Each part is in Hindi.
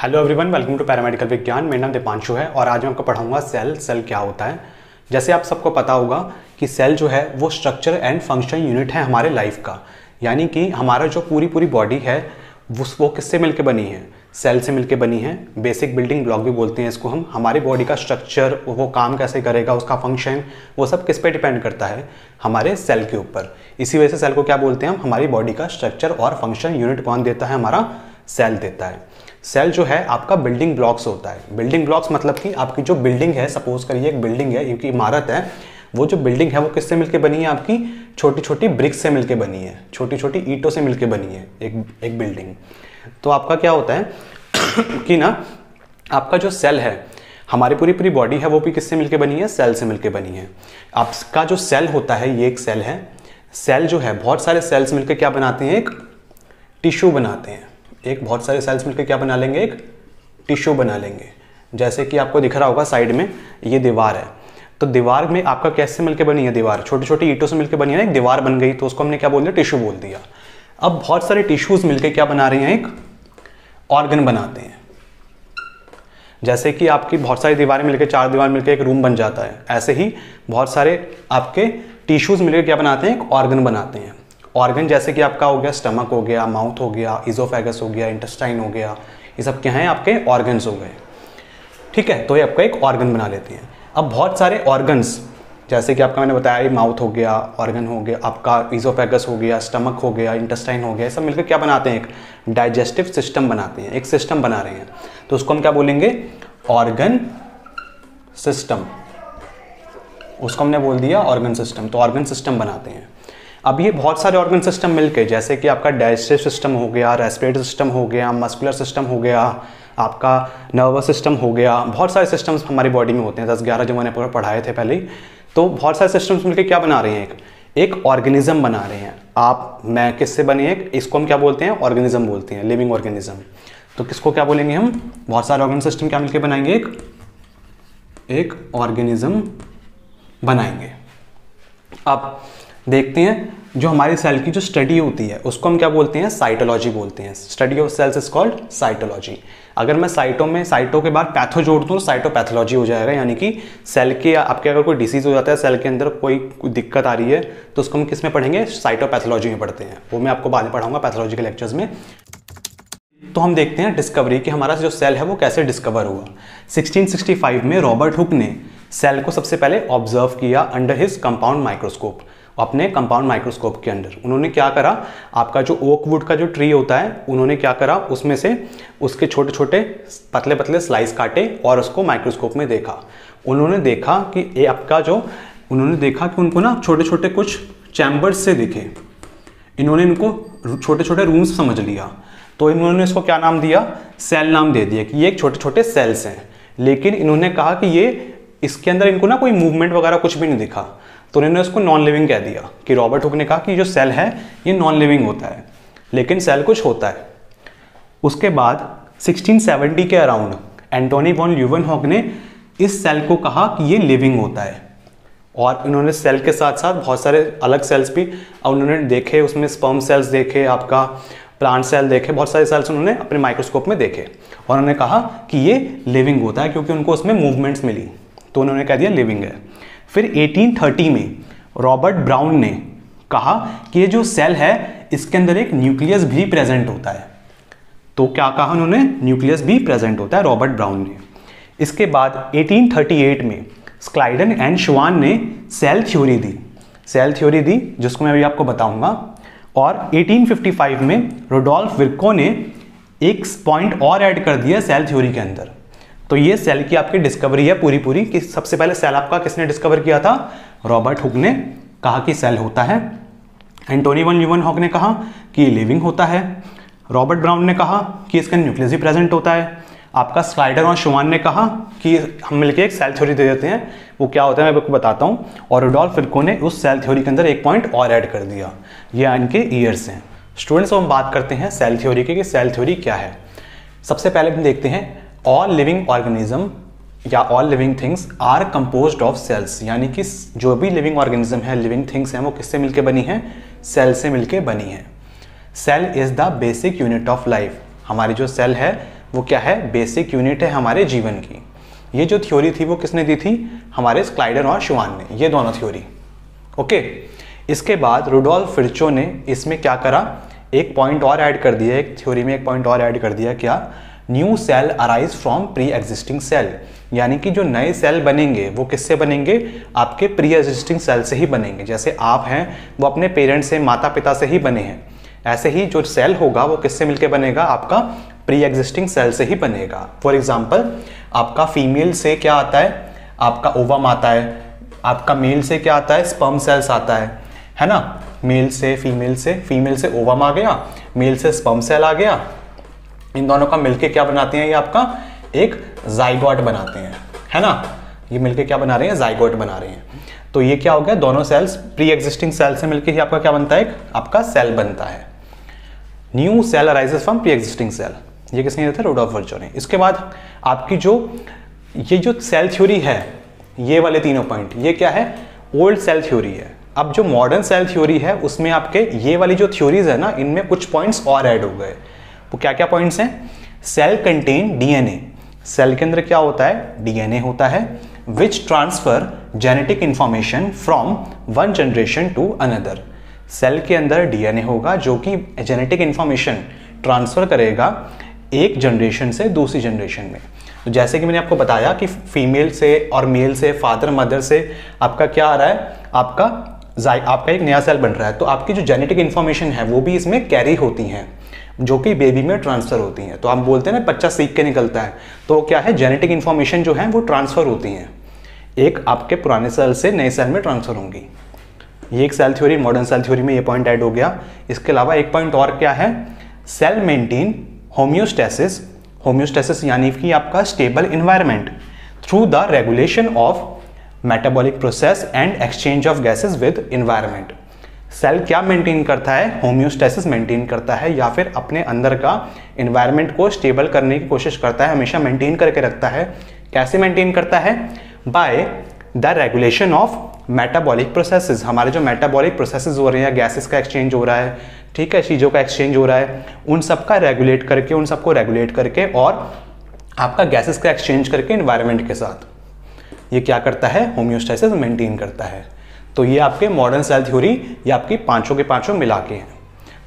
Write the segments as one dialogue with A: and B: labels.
A: Hello everyone, welcome to paramedical विज्ञान। मेरा नाम दीपांशु है और आज मैं आपको पढ़ाऊंगा सेल क्या होता है। जैसे आप सबको पता होगा कि सेल जो है वो स्ट्रक्चर एंड फंक्शन यूनिट है हमारे लाइफ का। यानी कि हमारा जो पूरी बॉडी है वो किससे मिलकर बनी है? सेल से मिलकर बनी है। बेसिक बिल्डिंग ब्लॉक भी बोलते हैं इसको हम। हमारी बॉडी का स्ट्रक्चर, वो काम कैसे करेगा, उसका फंक्शन, वो सब किस पे डिपेंड करता है? हमारे सेल के ऊपर। इसी वजह से सेल को क्या बोलते हैं हम? हमारी बॉडी का स्ट्रक्चर और फंक्शन यूनिट कौन देता है? हमारा सेल देता है। सेल जो है आपका बिल्डिंग ब्लॉक्स होता है। बिल्डिंग ब्लॉक्स मतलब कि आपकी जो बिल्डिंग है, सपोज करिए एक बिल्डिंग है, एक इमारत है, वो जो बिल्डिंग है वो किससे मिलके बनी है? आपकी छोटी छोटी ब्रिक्स से मिलके बनी है, छोटी छोटी ईंटों से मिलके बनी है एक बिल्डिंग। तो आपका क्या होता है कि ना, आपका जो सेल है, हमारी पूरी बॉडी है, वो भी किससे मिलके बनी है? सेल से मिलके बनी है। आपका जो सेल होता है, ये एक सेल है। सेल जो है, बहुत सारे सेल्स मिलकर क्या बनाते हैं? एक टिश्यू बनाते हैं। बहुत सारे सेल्स मिलकर क्या बना लेंगे? एक टिश्यू बना लेंगे। जैसे कि आपको दिख रहा होगा साइड में ये दीवार है, तो दीवार में आपका कैसे मिलकर बनी है? दीवार छोटी छोटी ईंटों से मिलकर बनी है ना, एक दीवार बन गई, तो उसको हमने क्या बोल दिया? टिश्यू बोल दिया। अब बहुत सारे टिश्यूज मिलकर क्या बना रहे हैं? एक ऑर्गन बनाते हैं। जैसे कि आपकी बहुत सारी दीवारें मिलकर, चार दीवार मिलकर एक रूम बन जाता है, ऐसे ही बहुत सारे आपके टिश्यूज मिलकर क्या बनाते हैं? एक ऑर्गन बनाते हैं। ऑर्गन जैसे कि आपका हो गया स्टमक, हो गया माउथ, हो गया इजोफेगस, हो गया इंटेस्टाइन, हो गया, ये सब क्या हैं? आपके ऑर्गन्स हो गए। ठीक है, तो ये आपका एक ऑर्गन बना लेते हैं। अब बहुत सारे ऑर्गन्स, जैसे कि आपका मैंने बताया, ये माउथ हो गया, ऑर्गन हो गया, आपका इजोफेगस हो गया, स्टमक हो गया, इंटेस्टाइन हो गया, सब मिलकर क्या बनाते हैं? एक डाइजेस्टिव सिस्टम बनाते हैं। एक सिस्टम बना रहे हैं, तो उसको हम क्या बोलेंगे? Organ system. उसको हमने बोल दिया ऑर्गन सिस्टम, तो ऑर्गन सिस्टम बनाते हैं। अब ये बहुत सारे ऑर्गन सिस्टम मिलके, जैसे कि आपका डाइजेस्टिव सिस्टम हो गया, रेस्पिरेटरी सिस्टम हो गया, मस्कुलर सिस्टम हो गया, आपका नर्वस सिस्टम हो गया, बहुत सारे सिस्टम्स हमारी बॉडी में होते हैं। 10-11 जो मैंने पूरा पढ़ाए थे पहले ही। तो बहुत सारे सिस्टम्स मिलके क्या बना रहे हैं? एक ऑर्गेनिज्म बना रहे हैं। आप, मैं किससे बने? एक, इसको हम क्या बोलते हैं? ऑर्गेनिज्म बोलते हैं, लिविंग ऑर्गेनिज्म। तो किसको क्या बोलेंगे हम? बहुत सारे ऑर्गन सिस्टम क्या मिलकर बनाएंगे? एक ऑर्गेनिज्म बनाएंगे। अब देखते हैं, जो हमारी सेल की जो स्टडी होती है उसको हम क्या बोलते हैं? साइटोलॉजी बोलते हैं। Study of cells is called cytology. अगर मैं साइटो के बाद पैथो जोड़ दूँ, साइटोपैथोलॉजी हो जाएगा। यानी कि सेल के, आपके अगर कोई डिसीज हो जाता है, सेल के अंदर कोई दिक्कत आ रही है, तो उसको हम किस में पढ़ेंगे? साइटोपैथोलॉजी में पढ़ते हैं। वो मैं आपको बाद में पढ़ाऊंगा पैथोलॉजी के लेक्चर्स में। तो हम देखते हैं डिस्कवरी, कि हमारा जो सेल है वो कैसे डिस्कवर हुआ। 1665 में रॉबर्ट हुक ने सेल को सबसे पहले ऑब्जर्व किया अंडर हिज कंपाउंड माइक्रोस्कोप। अपने कंपाउंड माइक्रोस्कोप के अंदर उन्होंने क्या करा? आपका जो ओक वुड का जो ट्री होता है, उन्होंने क्या करा? उसमें से उसके छोटे छोटे पतले पतले स्लाइस काटे और उसको माइक्रोस्कोप में देखा। उन्होंने देखा कि ये आपका जो, उन्होंने देखा कि उनको ना छोटे छोटे कुछ चैम्बर्स से दिखे। इन्होंने इनको छोटे छोटे रूम्स समझ लिया, तो इन्होंने इसको क्या नाम दिया? सेल नाम दे दिया कि ये एक छोटे छोटे सेल्स हैं। लेकिन इन्होंने कहा कि ये, इसके अंदर इनको ना कोई मूवमेंट वगैरह कुछ भी नहीं दिखा, तो उन्होंने उसको नॉन लिविंग कह दिया। कि रॉबर्ट हुक ने कहा कि जो सेल है ये नॉन लिविंग होता है, लेकिन सेल कुछ होता है। उसके बाद 1670 के अराउंड एंटोनी वॉन ल्यूवेनहॉक ने इस सेल को कहा कि ये लिविंग होता है। और इन्होंने सेल के साथ साथ बहुत सारे अलग सेल्स भी उन्होंने देखे। उसमें स्पर्म सेल्स देखे, आपका प्लांट सेल देखे, बहुत सारे सेल्स उन्होंने अपने माइक्रोस्कोप में देखे। और उन्होंने कहा कि ये लिविंग होता है, क्योंकि उनको उसमें मूवमेंट्स मिली, तो उन्होंने कह दिया लिविंग है। फिर 1830 में रॉबर्ट ब्राउन ने कहा कि ये जो सेल है, इसके अंदर एक न्यूक्लियस भी प्रेजेंट होता है। तो क्या कहा उन्होंने? न्यूक्लियस भी प्रेजेंट होता है, रॉबर्ट ब्राउन ने। इसके बाद 1838 में स्क्लाइडन एंड श्वान ने सेल थ्योरी दी, जिसको मैं अभी आपको बताऊंगा। और 1855 में रोडोल्फ विर्को ने एक पॉइंट और ऐड कर दिया सेल थ्योरी के अंदर। तो ये सेल की आपकी डिस्कवरी है पूरी कि सबसे पहले सेल आपका किसने डिस्कवर किया था? रॉबर्ट हुक ने कहा कि सेल होता है। एंटोनी वॉन ल्यूवेनहॉक ने कहा कि ये लिविंग होता है। रॉबर्ट ब्राउन ने कहा कि इसका न्यूक्लियस भी प्रेजेंट होता है। आपका स्लाइडर और शुमान ने कहा कि हम मिलकर एक सेल थ्योरी दे देते हैं। वो क्या होता है मैं आपको बताता हूँ। और रोडोल्फ विर्को ने उस सेल थ्योरी के अंदर एक पॉइंट और ऐड कर दिया। ये इनके ईयर्स हैं। स्टूडेंट्स, हम बात करते हैं सेल थ्योरी की, कि सेल थ्योरी क्या है। सबसे पहले हम देखते हैं, ऑल लिविंग ऑर्गेनिज्म या all living things are composed of cells. यानी कि जो भी लिविंग ऑर्गेनिज्म है, लिविंग थिंग्स हैं, वो किससे मिलकर बनी है? सेल से मिलकर बनी है। Cell is the basic unit of life. हमारी जो सेल है वो क्या है, बेसिक यूनिट है हमारे जीवन की। ये जो थ्योरी थी वो किसने दी थी, हमारे क्लाइडन और शुवान ने, ये दोनों थ्योरी। ओके, इसके बाद रुडोल्फ विर्चो ने इसमें क्या करा, एक पॉइंट और ऐड कर दिया, एक थ्योरी में एक पॉइंट और ऐड कर दिया, क्या, new cell arise from pre existing cell, यानी कि जो नए सेल बनेंगे वो किससे बनेंगे, आपके प्री एग्जिस्टिंग सेल से ही बनेंगे। जैसे आप हैं वो अपने पेरेंट्स से, माता पिता से ही बने हैं, ऐसे ही जो सेल होगा वो किससे मिलके बनेगा, आपका प्री एग्जिस्टिंग सेल से ही बनेगा। फॉर एग्जाम्पल, आपका फीमेल से क्या आता है, आपका ओवम आता है, आपका मेल से क्या आता है, स्पर्म सेल्स आता है ना, मेल से फीमेल से ओवम आ गया, मेल से स्पर्म सेल आ गया, इन दोनों का मिलके क्या बनाते हैं, ये आपका एक जाइगोट बनाते हैं, है ना, ये मिलके क्या बना रहे हैं, जाइगोट बना रहे हैं। तो ये क्या हो गया, दोनों सेल्स प्री एग्जिस्टिंग सेल से मिलके ही आपका क्या बनता है, एक आपका सेल बनता है। New cell arises from pre existing cell, ये किसने दिया था, रुडोल्फ विर्चो ने। इसके बाद आपकी ये जो सेल थ्योरी है, ये वाले तीनों पॉइंट, ये क्या है, ओल्ड सेल थ्योरी है। अब जो मॉडर्न सेल थ्योरी है उसमें आपके ये वाली जो थ्योरीज है ना, इनमें कुछ पॉइंट्स और ऐड हो गए। वो क्या क्या पॉइंट्स हैं, सेल कंटेन डीएनए, सेल के अंदर क्या होता है, डीएनए होता है, which transfer genetic information from one generation to another. Cell के अंदर डीएनए होगा जो कि जेनेटिक इंफॉर्मेशन ट्रांसफर करेगा एक जनरेशन से दूसरी जनरेशन में। तो जैसे कि मैंने आपको बताया कि फीमेल से और मेल से, फादर मदर से आपका क्या आ रहा है, आपका एक नया सेल बन रहा है। तो आपकी जो जेनेटिक इंफॉर्मेशन है वो भी इसमें कैरी होती हैं, जो कि बेबी में ट्रांसफर होती हैं। तो हम बोलते हैं ना, बच्चा सीख के निकलता है, तो क्या है, जेनेटिक इंफॉर्मेशन जो है वो ट्रांसफर होती हैं, एक आपके पुराने सेल से नए सेल में ट्रांसफर होंगी। ये एक cell theory, modern cell theory में ये पॉइंट ऐड हो गया। इसके अलावा एक पॉइंट और क्या है, सेल मेंटेन होम्योस्टेसिस, होम्योस्टेसिस यानी कि आपका stable environment through the regulation of metabolic process and exchange of gases with environment. Cell क्या मेंटेन करता है, होम्योस्टेसिस मेंटेन करता है, या फिर अपने अंदर का इन्वायरमेंट को स्टेबल करने की कोशिश करता है, हमेशा मेंटेन करके रखता है। कैसे मेंटेन करता है, by the regulation of metabolic processes. हमारे जो मेटाबॉलिक प्रोसेसेस हो रहे हैं, गैसेस का एक्सचेंज हो रहा है, ठीक है, चीज़ों का एक्सचेंज हो रहा है, उन सब का रेगुलेट करके, उन सबको रेगुलेट करके और आपका गैसेस का एक्सचेंज करके इन्वायरमेंट के साथ ये क्या करता है, होम्योस्टेसिस मेंटेन करता है। तो ये आपके मॉडर्न सेल थ्योरी, ये आपकी पांचों के पांचों मिला के हैं,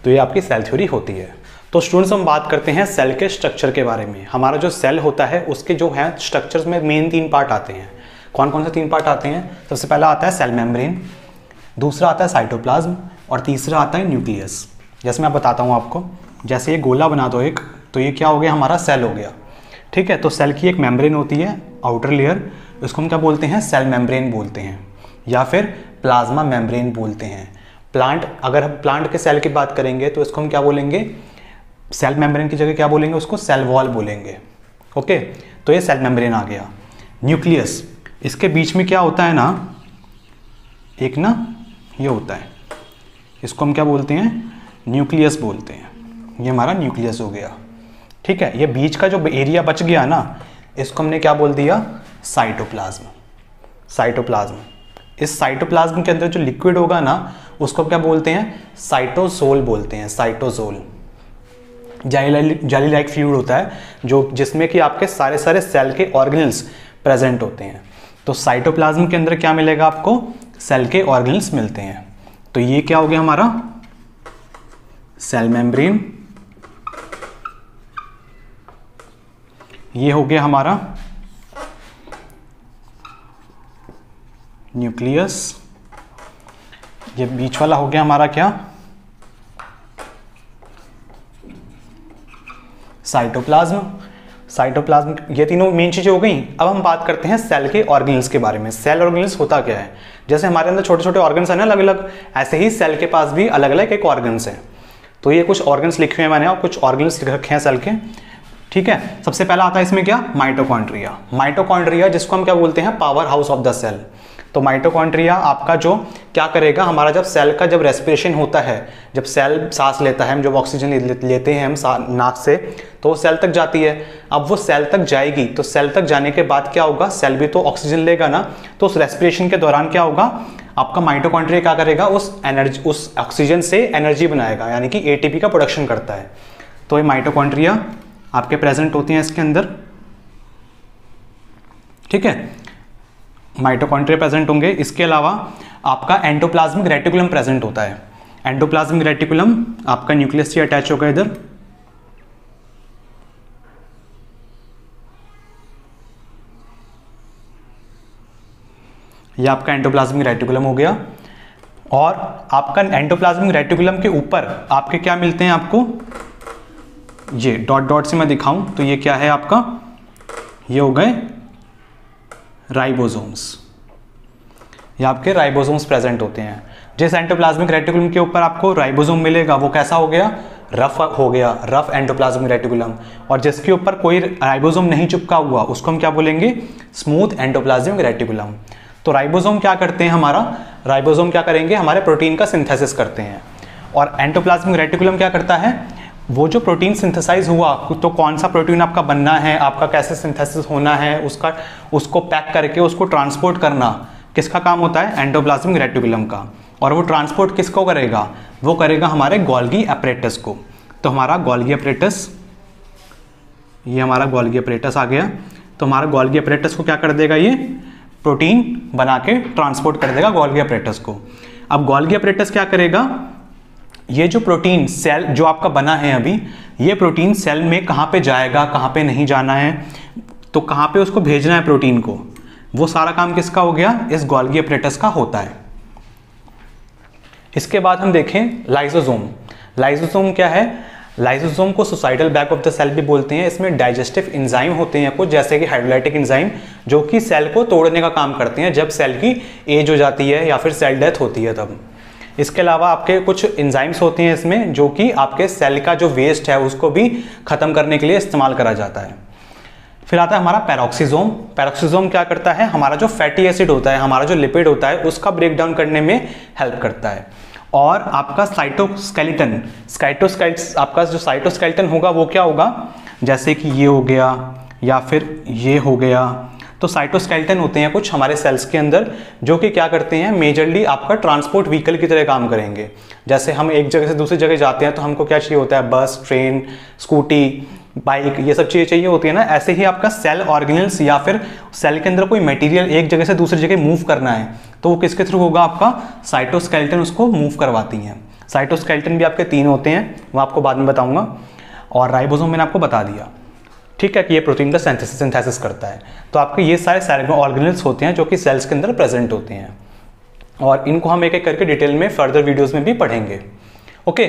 A: तो ये आपकी सेल थ्योरी होती है। तो स्टूडेंट्स, हम बात करते हैं सेल के स्ट्रक्चर के बारे में। हमारा जो सेल होता है उसके जो है स्ट्रक्चर्स में मेन 3 पार्ट आते हैं। कौन कौन से 3 पार्ट आते हैं, सबसे पहला आता है सेल मेम्ब्रेन, दूसरा आता है साइटोप्लाज्म और तीसरा आता है न्यूक्लियस। जैसे मैं बताता हूँ आपको, जैसे ये गोला बना दो एक, तो ये क्या हो गया, हमारा सेल हो गया, ठीक है। तो सेल की एक मेम्ब्रेन होती है, आउटर लेयर, उसको हम क्या बोलते हैं, सेल मेम्ब्रेन बोलते हैं, या फिर प्लाज्मा मेम्ब्रेन बोलते हैं। अगर हम प्लांट के सेल की बात करेंगे तो इसको हम क्या बोलेंगे, सेल मेम्ब्रेन की जगह क्या बोलेंगे, उसको सेल वॉल बोलेंगे। ओके, तो ये सेल मेम्ब्रेन आ गया। न्यूक्लियस, इसके बीच में क्या होता है ना, एक ना ये होता है, इसको हम क्या बोलते हैं, न्यूक्लियस बोलते हैं। ये हमारा न्यूक्लियस हो गया, ठीक है। ये बीच का जो एरिया बच गया ना, इसको हमने क्या बोल दिया, साइटोप्लाज्म। साइटोप्लाज्म, इस साइटोप्लाज्म के अंदर जो लिक्विड होगा ना, उसको क्या बोलते हैं, साइटोसोल बोलते हैं। साइटोसोल जेली लाइक फ्लूइड होता है जो जिसमें कि आपके सारे सेल के ऑर्गेनल्स प्रेजेंट होते हैं। तो साइटोप्लाज्म के अंदर क्या मिलेगा आपको, सेल के ऑर्गेनल्स मिलते हैं। तो ये क्या हो गया हमारा सेल मेम्ब्रेन, ये हो गया हमारा न्यूक्लियस, ये बीच वाला हो गया हमारा क्या, साइटोप्लाज्म। साइटोप्लाज्म, ये तीनों मेन चीजें हो गई। अब हम बात करते हैं सेल के ऑर्गेनल्स के बारे में। सेल ऑर्गेनल्स होता क्या है, जैसे हमारे अंदर छोटे छोटे ऑर्गन्स हैं ना अलग अलग, ऐसे ही सेल के पास भी अलग अलग एक ऑर्गन्स हैं। तो ये कुछ ऑर्गन्स लिखे हुए मैंने और कुछ ऑर्गन्स लिख रखे हैं सेल के, ठीक है। सबसे पहला आता है इसमें क्या, माइटोकॉन्ड्रिया। माइटोकॉन्ड्रिया जिसको हम क्या बोलते हैं, power house of the cell. तो माइटोकॉन्ड्रिया आपका जो क्या करेगा, हमारा जब सेल का जब रेस्पिरेशन होता है, जब सेल सांस लेता है, हम जब ऑक्सीजन लेते हैं हम नाक से, तो वो सेल तक जाती है। अब वो सेल तक जाएगी, तो सेल तक जाने के बाद क्या होगा, सेल भी तो ऑक्सीजन लेगा ना, तो उस रेस्पिरेशन के दौरान क्या होगा, आपका माइटोकॉन्ड्रिया क्या करेगा, उस ऑक्सीजन से एनर्जी बनाएगा, यानी कि एटीपी का प्रोडक्शन करता है। तो ये माइटोकॉन्ड्रिया आपके प्रेजेंट होती हैं इसके अंदर, ठीक है, माइटोकॉन्ड्रिया प्रेजेंट होंगे। इसके अलावा आपका एंडोप्लाज्मिक रेटिकुलम प्रेजेंट होता है। एंडोप्लाज्मिक रेटिकुलम आपका न्यूक्लियस से अटैच होगा इधर, ये आपका एंडोप्लाज्मिक रेटिकुलम हो गया। और आपका एंडोप्लाज्मिक रेटिकुलम के ऊपर आपके क्या मिलते हैं आपको, ये डॉट डॉट से मैं दिखाऊं तो ये क्या है आपका, ये हो गए राइबोसोम्स, ये आपके राइबोसोम्स प्रेजेंट होते हैं। जिस एंडोप्लाज्मिक रेटिकुलम के ऊपर आपको राइबोसोम मिलेगा वो कैसा हो गया, रफ हो गया, रफ एंडोप्लाज्मिक रेटिकुलम। और जिसके ऊपर कोई राइबोसोम नहीं चिपका हुआ उसको हम क्या बोलेंगे, स्मूथ एंडोप्लाज्मिक रेटिकुलम। तो राइबोसोम क्या करते हैं, हमारा राइबोसोम क्या करेंगे, हमारे प्रोटीन का सिंथेसिस करते हैं। और एंडोप्लाज्मिक रेटिकुलम क्या करता है, वो जो प्रोटीन सिंथेसाइज हुआ तो कौन सा प्रोटीन आपका बनना है, आपका कैसे सिंथेसिस होना है, उसको पैक करके उसको ट्रांसपोर्ट करना किसका काम होता है, एंडोप्लाज्मिक रेटिकुलम का। और वो ट्रांसपोर्ट किसको करेगा, वो करेगा हमारे गोल्गी एपरेटस को। तो हमारा गोल्गी एपरेटस, ये हमारा गोल्गी एपरेटस आ गया। तो हमारा गोल्गी एपरेटस को क्या कर देगा, ये प्रोटीन बना के ट्रांसपोर्ट कर देगा गोल्गी एपरेटस को। अब गोल्गी एपरेटस क्या करेगा, ये जो प्रोटीन सेल जो आपका बना है अभी, ये प्रोटीन सेल में कहाँ पे जाएगा, कहाँ पे नहीं जाना है, तो कहाँ पे उसको भेजना है प्रोटीन को, वो सारा काम किसका हो गया, इस गोल्गी एपरेटस का होता है। इसके बाद हम देखें लाइसोसोम। लाइसोसोम क्या है, लाइसोसोम को suicidal bag of the cell भी बोलते हैं। इसमें डाइजेस्टिव एंजाइम होते हैं कुछ, जैसे कि हाइड्रोलाइटिक एंजाइम, जो कि सेल को तोड़ने का काम करते हैं जब सेल की एज हो जाती है या फिर सेल डेथ होती है तब। इसके अलावा आपके कुछ एंजाइम्स होते हैं इसमें जो कि आपके सेल का जो वेस्ट है उसको भी खत्म करने के लिए इस्तेमाल करा जाता है। फिर आता है हमारा पैरोक्सिसोम। पैरोक्सिसोम क्या करता है, हमारा जो फैटी एसिड होता है, हमारा जो लिपिड होता है, उसका ब्रेक डाउन करने में हेल्प करता है। और आपका साइटोस्केलेटन, आपका जो साइटोस्केलेटन होगा वो क्या होगा, जैसे कि ये हो गया या फिर ये हो गया। तो साइटोस्केलेटन होते हैं कुछ हमारे सेल्स के अंदर जो कि क्या करते हैं, मेजरली आपका ट्रांसपोर्ट व्हीकल की तरह काम करेंगे। जैसे हम एक जगह से दूसरी जगह जाते हैं तो हमको क्या चाहिए होता है, बस, ट्रेन, स्कूटी, बाइक, ये सब चीज़ें चाहिए होती है ना। ऐसे ही आपका सेल ऑर्गेनल्स या फिर सेल के अंदर कोई मटेरियल एक जगह से दूसरी जगह मूव करना है तो वो किसके थ्रू होगा, आपका साइटोस्केलेटन उसको मूव करवाती हैं। साइटोस्केलेटन भी आपके 3 होते हैं, वो आपको बाद में बताऊंगा। और राइबोसोम मैंने आपको बता दिया, ठीक है, कि ये प्रोटीन का सिंथेसिस करता है। तो आपके ये सारे सेल ऑर्गेनल्स होते हैं जो कि सेल्स के अंदर प्रेजेंट होते हैं, और इनको हम एक एक करके डिटेल में फर्दर वीडियोस में भी पढ़ेंगे। ओके,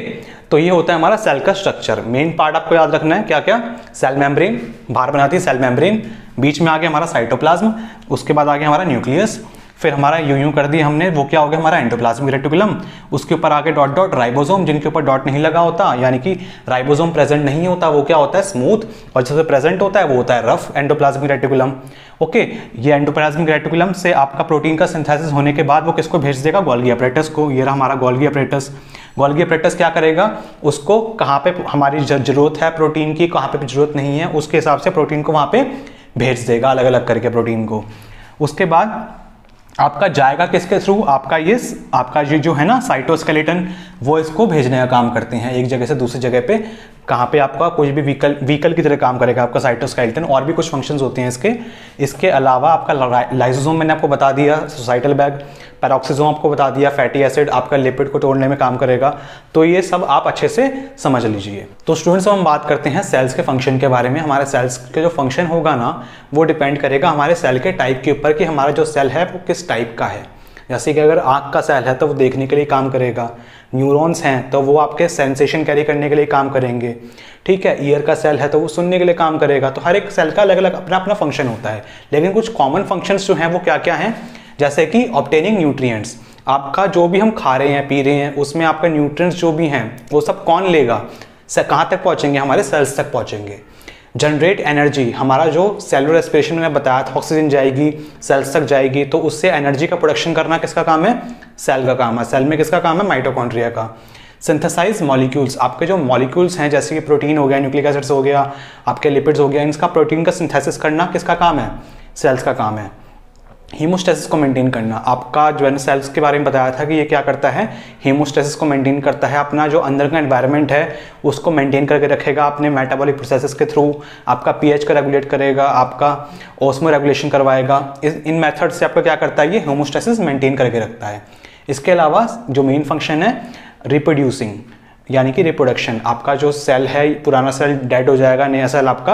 A: तो ये होता है हमारा सेल का स्ट्रक्चर। मेन पार्ट आपको याद रखना है क्या क्या, सेल मेम्ब्रेन, बाहर बनाती है सेल मेम्ब्रेन, बीच में आ गया हमारा साइटोप्लाज्म, उसके बाद आ गया हमारा न्यूक्लियस, फिर हमारा यूं कर दिया हमने, वो क्या हो गया हमारा एंडोप्लाज्मिक रेटिकुलम, उसके ऊपर आगे डॉट डॉट राइबोसोम, जिनके ऊपर डॉट नहीं लगा होता, यानी कि राइबोसोम प्रेजेंट नहीं होता, वो क्या होता है, स्मूथ, और जैसे प्रेजेंट होता है वो होता है रफ एंडोप्लाज्मिक रेटिकुलम। ओके, ये एंडोप्लाज्मिक रेटिकुलम से आपका प्रोटीन का सिंथेसिस होने के बाद वो किसको भेज देगा, गोल्गी एपरेटस को। ये रहा हमारा गोल्गी एपरेटस। गोल्गी एपरेटस क्या करेगा, उसको कहाँ पे हमारी जरूरत है प्रोटीन की, कहाँ पे जरूरत नहीं है, उसके हिसाब से प्रोटीन को वहाँ पे भेज देगा, अलग अलग करके प्रोटीन को। उसके बाद आपका जाएगा किसके थ्रू, आपका ये जो है ना साइटोस्केलेटन, वो इसको भेजने का काम करते हैं एक जगह से दूसरी जगह पे। कहाँ पे आपका कोई भी व्हीकल की तरह काम करेगा आपका साइटोस्केलेटन। और भी कुछ फंक्शंस होते हैं इसके अलावा आपका लाइसोसोम मैंने आपको बता दिया, सोसाइटल बैग, पैरोक्सिसोम आपको बता दिया, फैटी एसिड आपका लिपिड को तोड़ने में काम करेगा। तो ये सब आप अच्छे से समझ लीजिए। तो स्टूडेंट्स, हम बात करते हैं सेल्स के फंक्शन के बारे में। हमारे सेल्स के जो फंक्शन होगा ना, वो डिपेंड करेगा हमारे सेल के टाइप के ऊपर कि हमारा जो सेल है वो किस टाइप का है। जैसे कि अगर आँख का सेल है तो वो देखने के लिए काम करेगा, न्यूरॉन्स हैं तो वो आपके सेंसेशन कैरी करने के लिए काम करेंगे, ठीक है, ईयर का सेल है तो वो सुनने के लिए काम करेगा। तो हर एक सेल का अलग अलग अपना अपना फंक्शन होता है, लेकिन कुछ कॉमन फंक्शंस जो हैं वो क्या क्या हैं, जैसे कि ऑब्टेनिंग न्यूट्रिएंट्स, आपका जो भी हम खा रहे हैं पी रहे हैं उसमें आपका न्यूट्रिएंट्स जो भी हैं वो सब कौन लेगा, कहाँ तक पहुँचेंगे, हमारे सेल्स तक पहुँचेंगे। जनरेट एनर्जी, हमारा जो सेलुलर रेस्पिरेशन में बताया था, ऑक्सीजन जाएगी सेल्स तक जाएगी, तो उससे एनर्जी का प्रोडक्शन करना किसका काम है, सेल का काम है। सेल में किसका काम है, माइटोकॉन्ड्रिया का। सिंथेसाइज मॉलिक्यूल्स, आपके जो मॉलिक्यूल्स हैं जैसे कि प्रोटीन हो गया, न्यूक्लिक एसिड्स हो गया, आपके लिपिड्स हो गया, इनका प्रोटीन का सिंथेसिस करना किसका काम है, सेल्स का काम है। हीमोस्टेसिस को मेंटेन करना, आपका जो है सेल्स के बारे में बताया था कि ये क्या करता है, हीमोस्टेसिस को मेंटेन करता है, अपना जो अंदर का एनवायरनमेंट है उसको मेंटेन करके रखेगा अपने मेटाबॉलिक प्रोसेसेस के थ्रू, आपका पीएच को रेगुलेट करेगा, आपका ऑस्मो रेगुलेशन करवाएगा। इन मेथड से आपका क्या करता है, ये हीमोस्टेसिस मेंटेन करके रखता है। इसके अलावा जो मेन फंक्शन है रिप्रोड्यूसिंग, यानी कि रिप्रोडक्शन, आपका जो सेल है पुराना सेल डेड हो जाएगा, नया सेल आपका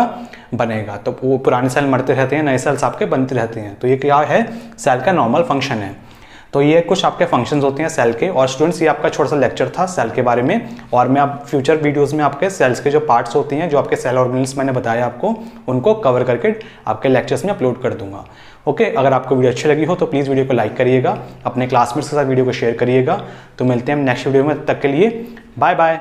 A: बनेगा, तो वो पुराने सेल मरते रहते हैं, नए सेल्स आपके बनते रहते हैं। तो ये क्या है, सेल का नॉर्मल फंक्शन है। तो ये कुछ आपके फंक्शंस होते हैं सेल के। और स्टूडेंट्स ये आपका छोटा सा लेक्चर था सेल के बारे में, और मैं अब फ्यूचर वीडियोस में आपके सेल्स के जो पार्ट्स होती हैं, जो आपके सेल ऑर्गेनल्स मैंने बताया आपको, उनको कवर करके आपके लेक्चर्स में अपलोड कर दूंगा। ओके, अगर आपको वीडियो अच्छी लगी हो तो प्लीज़ वीडियो को लाइक करिएगा, अपने क्लासमेट्स के साथ वीडियो को शेयर करिएगा। तो मिलते हैं हम नेक्स्ट वीडियो में, तब तक के लिए बाय बाय।